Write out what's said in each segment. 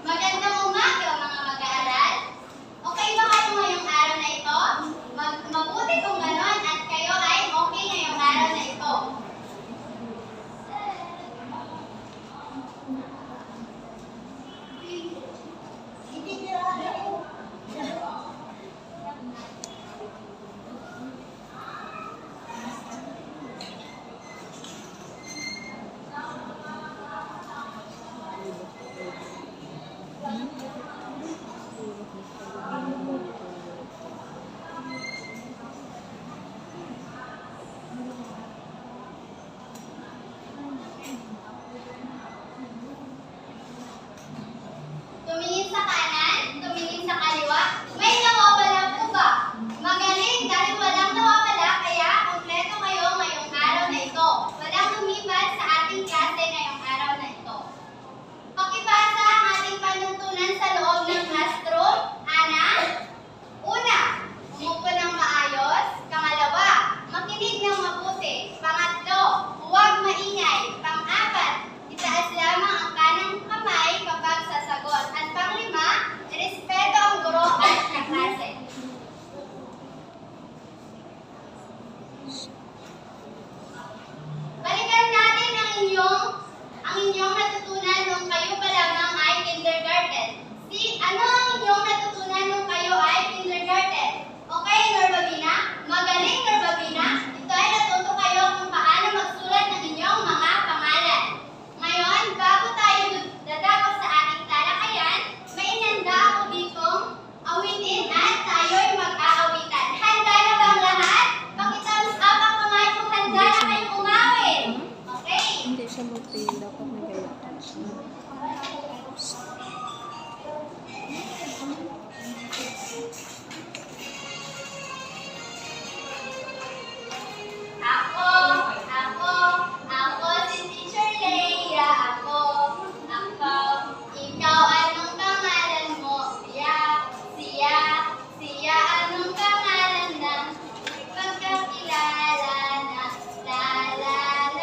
Magandang umaga mga mag-aaral. Okay ba kayo ngayong araw na ito? Mabuti kung ganon at kayo ay okay ngayong araw na ito. Tumingin sa kanan, tumingin sa kaliwa. May nawawala po ba? Magaling dahil walang nawawala kaya kumpleto kayo ngayong araw na ito. Walang lumipat sa ating klase ngayong araw na ito. Pakibasa ang ating panuntunan sa loob ng classroom. Ana? Una, umupo ng maayos. Pangalawa, makinig ng mabuti. Pangatlo, huwag maingay. Pang-apat, itaas lamang ang kanang kamay kapag sasagot. At panglima, irespeto ang guro at kaklase. Balikan natin ang inyong natutunan nung kayo pa lamang ay kindergarten. Ano ang inyong natutunan nung kayo ay kindergarten? Okay, Norbabina? Magaling, Norbabina? Ito ay natuto kayo kung paano magsulat ng inyong mga pangalan. Ngayon, bago tayo dadako sa ating talakayan, may inanda ako ditong awitin at tayo'y mag-aawitan. Handa na bang lahat? Pakitams up ang kamay kung handa na kayong umawit. Okay? Hindi siya mag-fail. Dapat nagayatan siya. Ako si Teacher Leia. Ikaw, anong pangalan mo? Siya, anong pangalan ng pagkakilala na?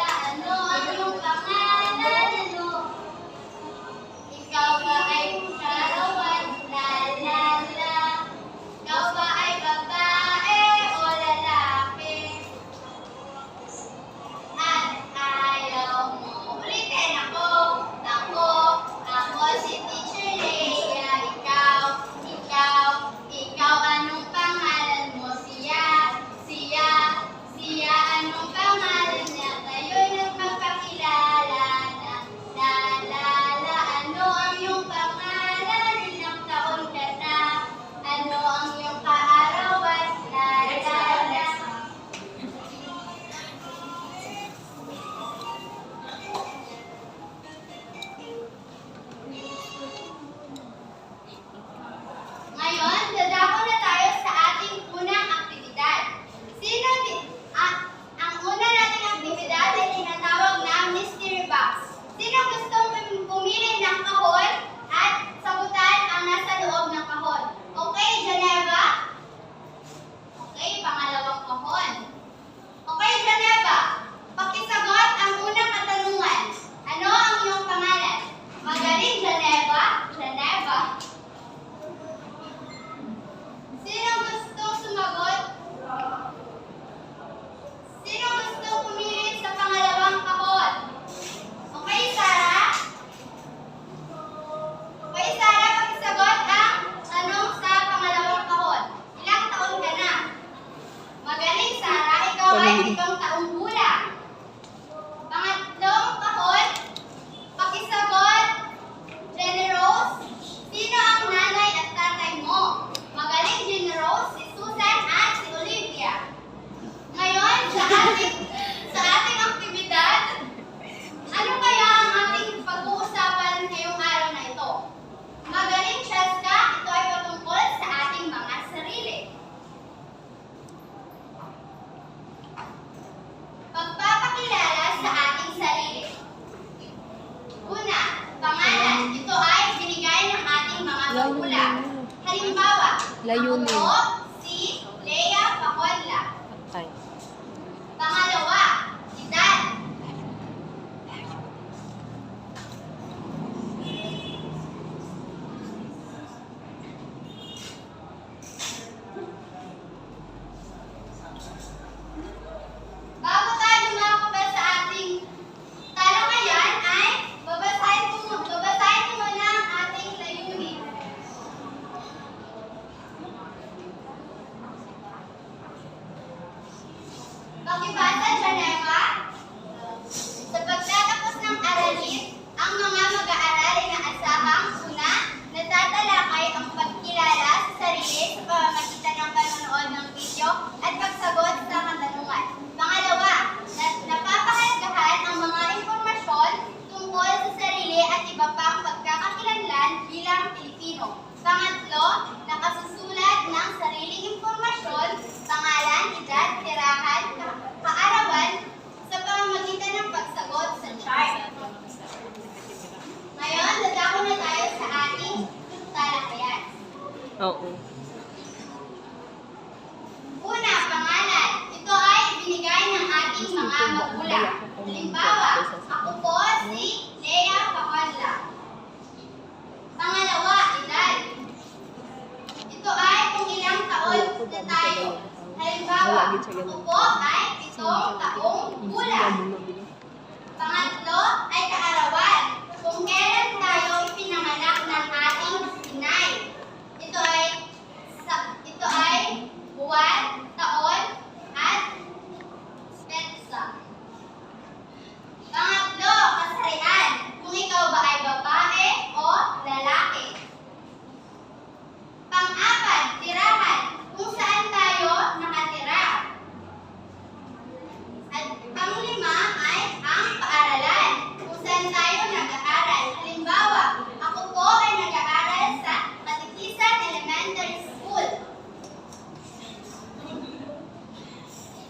Ano ang iyong pangalan? Ikaw ba ay karawan? Ikaw ba ay babae o lalaki? At ayaw mo. Ulitin ako si Teacher Leia. Ikaw, anong pangalan mo? Siya, anong pangalan niya? Tayo'y nagpapakilala na. Ano ang iyong pangalan? Ilang taon ka na? Ano ang iyong kaarawan? Ngayon, dadako na tayo sa ating unang aktibidad. Ang una nating aktibidad ay tinatawag na mystery box. Sino gustong pumili ng kahon at sagutan ang nasa loob ng kahon? Okay, Geneva? Okay, pangalawang kahon. Okay, Geneva. Pakisagot ang unang katanungan. Ano ang iyong pangalan? Magaling, Geneva. Sino gustong sumagot? Sino gustong pumili sa pangalawang kahon? Okay, Sarah? Okay, Sarah, pakisagot ang tanong sa pangalawang kahon. Ilang taon ka na? Magaling, Sarah. Ikaw ay 7 taong gulang. Pangatlong kahon, pakisagot, Jenny Rose. Sino ang nanay at tatay mo? Magaling, Jenny Rose, si Susan at si Olivia. Ngayon, sa ating aktibidad, ano kaya ang ating pag-uusapan ngayong araw na ito? Magaling, Cheska, ito ay patungkol sa ating mga sarili. Pagpapakilala sa ating sarili. Una, pangalan. Ito ay binigay ng ating mga magulang. Halimbawa, Layunin. ako si Leia Paconla. Patay. Pangalawa, Pakibasa, Janema. Sa pagtatapos ng aralin, ang mga mag-aaral ay naasahang una, natatalakay ang pagkilala sa sarili sa pamamagitan ng panonood ng video at pagsagot sa katanungan. Pangalawa, napapahalagahan ang mga impormasyon tungkol sa sarili at iba pang pagkakakilanlan bilang Pilipino. Pangatlo, nakasusulat ng sariling impormasyon, pangalan, edad, tirahan, kaarawan, sa pamamagitan ng pagsagot sa chart. Ngayon, dadako na tayo sa ating talakayan. Oo. Una, pangalan. Ito ay ibinigay ng ating mga magulang. Halimbawa, ako po si Lea Paconla. Pangalawa, edad. Ito ay kung ilang taon na tayo. Halimbawa, ako po ay 7 taong gulang. Pangatlo ay kaarawan. Kung kailan tayo ipinanganak ng ating inay. Ito ay buwan, taon, at petsa. Pangatlo, kasarian. Kung ikaw ba ay babae o lalaki. Pang-apat, tirahan. Kung saan tayo nakatira. At pang-lima ay ang paaralan. Kung saan tayo nag-aaral. Halimbawa, ako po ay nag-aaral sa Katikisan Elementary School.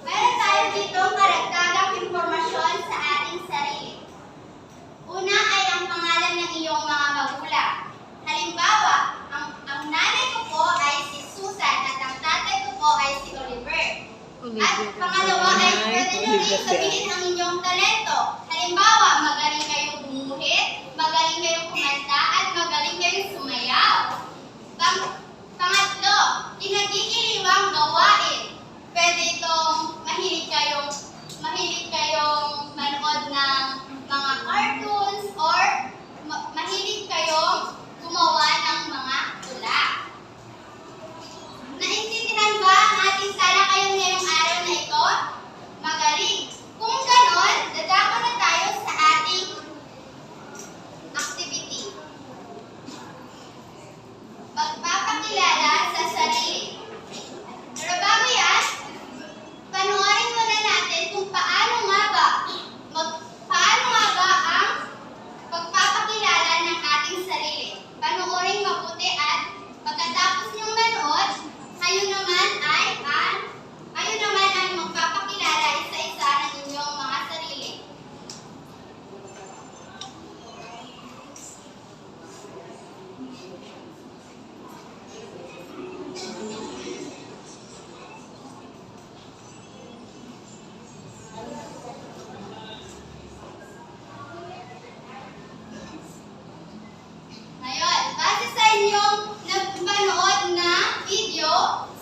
Meron tayo dito karagdagang impormasyon sa ating sarili. Una ay ang pangalan ng iyong mga magulang. Halimbawa, ang nanay ko po ay si Susan at ang tatay ko po ay si Oliver. At pangalawa ay pwede nyo rin sabihin ang inyong talento. Halimbawa, magaling kayong bumuhit, magaling kayong kumanta, at magaling kayong sumayaw. Pangatlo, kinagigiliwang gawain. Pwede itong mahilig kayong manood ng mga cartoons or mahilig kayong gumawa ng mga tula. Naintindihan ba ang ating talakayan ngayong araw na ito? Magaling! Kung ganon, dadako na tayo sa ating activity. Pagpapakilala sa sarili. Pero bago yan, panoorin muna natin kung paano nga ba ang pagpapakilala ng ating sarili. Panoorin mabuti at pagkatapos niyong manood, kayo naman ay magpapakilala isa-isa ng inyong mga sarili. Ngayon, base sa inyong napanood na video,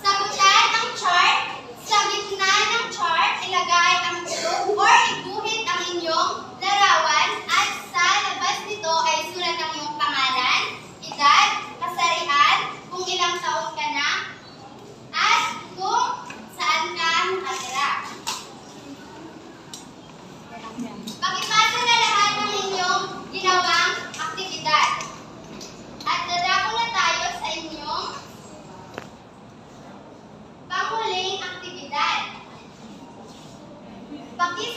sagutan ang chart. Sa gitna ng chart, ilagay ang group or iguhit ang inyong larawan at sa labas nito ay sulat ang iyong pangalan, edad, kasarian, kung ilang taon ka na, at kung saan ka nakatira. Pakipasa na lahat ng inyong ginawang aktibidad. At dadako na tayo sa inyong panghuling aktibidad. Pakisulat